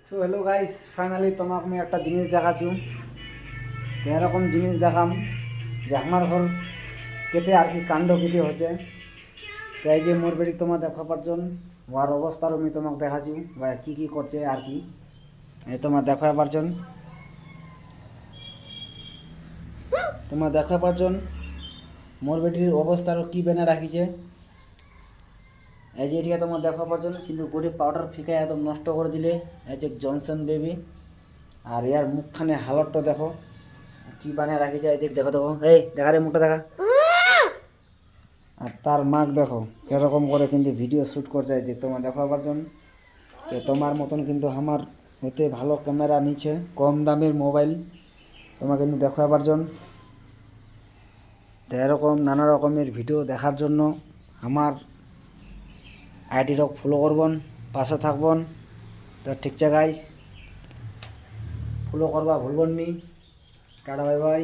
So hello guys, finally তোমাকে আমি একটা জিনিস দেখাচ্ছি। এরকম জিনিস দেখাম যে আমার ঘর কেটে আর কি কাণ্ড কেটে হচ্ছে। তাই যে মোর বেড়ি তোমার দেখাবার জন্য ওর অবস্থারও আমি তোমাকে দেখাচ্ছি বা কী কী করছে আর কি এই তোমার দেখাবার জন্য মোর বেটির অবস্থারও কী বেনে রাখিছে। এই যে এটিকে তোমার দেখাবার জন্য কিন্তু গরিব পাউডার ফিকে একদম নষ্ট করে দিলে। এই যে জনসন বেবি আর ইয়ার মুখখানে হালতটা দেখো কি বানিয়ে রাখি যায়। দেখো দেখো, এই দেখা রে মুখটা দেখা। আর তার মাক দেখো এরকম করে কিন্তু ভিডিও শ্যুট করছে যে তোমার দেখাবার জন্য। তো তোমার মতন কিন্তু আমার হতে ভালো ক্যামেরা নিচ্ছে, কম দামের মোবাইল তোমাকে কিন্তু দেখাবার জন্য। তো এরকম নানা রকমের ভিডিও দেখার জন্য আমার আইডিটা ফলো করবেন, পাশে থাকবেন। তো ঠিক আছে গাইস, ফলো করবা ভুলবেন নি। Tata, bye bye.